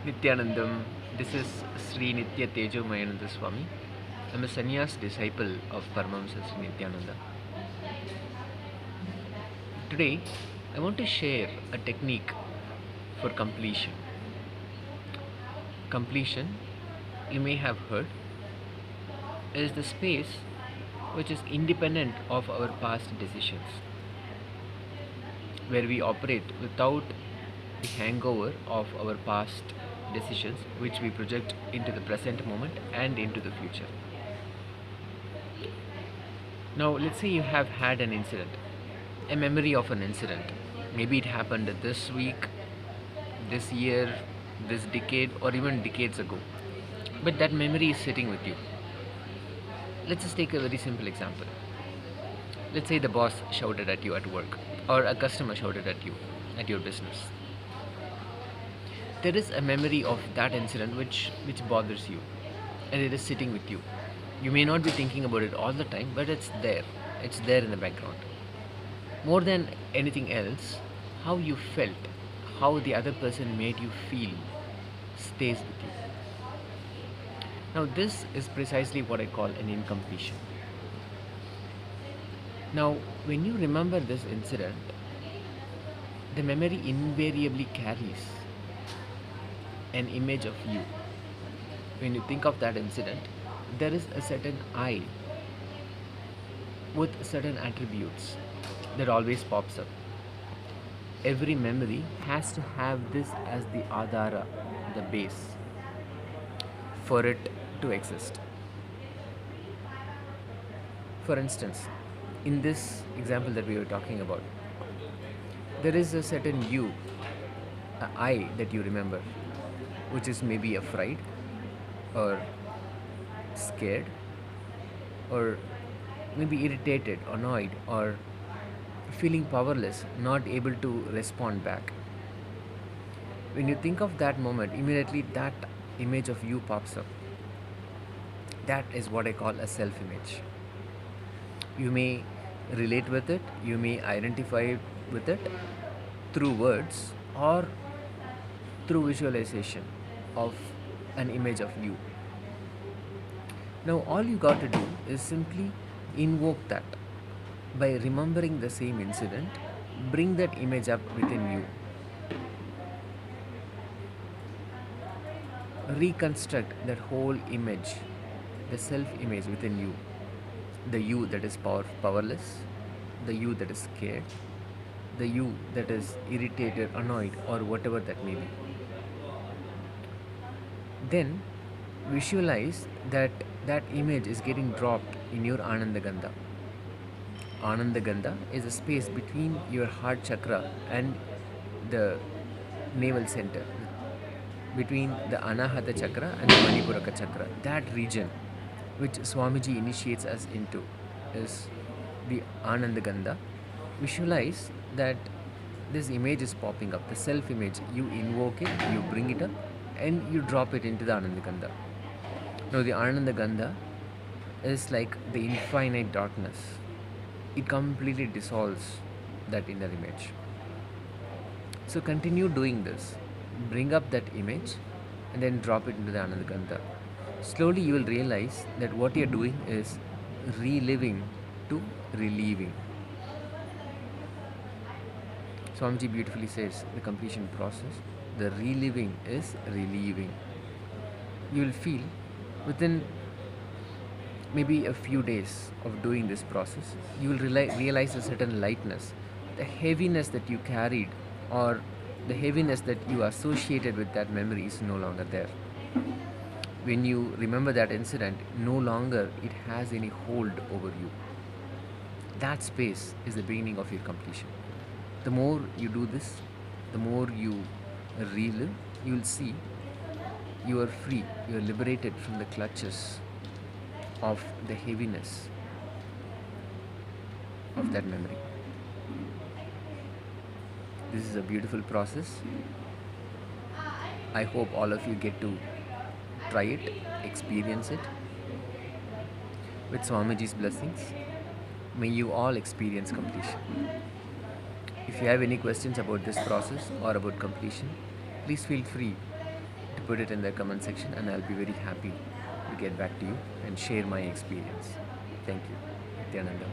Nityanandam. This is Sri Nitya Tejo Mayananda Swami. I'm a sannyas disciple of Paramahamsa Sri Nityananda. Today, I want to share a technique for completion. Completion, you may have heard, is the space which is independent of our past decisions, where we operate without the hangover of our past decisions, which we project into the present moment and into the future. Now, let's say you have had an incident, a memory of an incident. Maybe it happened this week, this year, this decade, or even decades ago. But that memory is sitting with you. Let's just take a very simple example. Let's say the boss shouted at you at work, or a customer shouted at you at your business. There is a memory of that incident which bothers you, and it is sitting with you. You may not be thinking about it all the time, but it's there in the background. More than anything else, how you felt, how the other person made you feel stays with you. Now this is precisely what I call an incompletion. Now when you remember this incident, the memory invariably carries an image of you. When you think of that incident, there is a certain I with certain attributes that always pops up. Every memory has to have this as the adhara, the base, for it to exist. For instance, in this example that we were talking about, there is a certain you, a I that you remember, which is maybe afraid or scared or maybe irritated, annoyed, or feeling powerless, not able to respond back. When you think of that moment, immediately that image of you pops up. That is what I call a self image. You may relate with it, you may identify with it through words or through visualization of an image of you. Now, all you got to do is simply invoke that by remembering the same incident, bring that image up within you, reconstruct that whole image, the self image within you, the you that is powerless, the you that is scared, the you that is irritated, annoyed, or whatever that may be. Then visualize that that image is getting dropped in your Ananda Gandha. Ananda Gandha is a space between your heart chakra and the navel center, between the Anahata chakra and the Manipuraka chakra. That region, which Swamiji initiates us into, is the Ananda Gandha. Visualize that this image is popping up, the self image. You invoke it, you bring it up, and you drop it into the Ananda Gandha. Now, the Ananda Gandha is like the infinite darkness. It completely dissolves that inner image. So continue doing this. Bring up that image and then drop it into the Ananda Gandha. Slowly you will realize that what you're doing is reliving to relieving. Swamiji beautifully says the completion process, the reliving is relieving. You will feel within maybe a few days of doing this process, you will realize a certain lightness. The heaviness that you carried or the heaviness that you associated with that memory is no longer there. When you remember that incident, no longer it has any hold over you. That space is the beginning of your completion. The more you do this, the more you relive, you will see you are free, you are liberated from the clutches of the heaviness of that memory. This is a beautiful process. I hope all of you get to try it, experience it. With Swamiji's blessings, may you all experience completion. If you have any questions about this process or about completion, please feel free to put it in the comment section, and I'll be very happy to get back to you and share my experience. Thank you. Nityananda.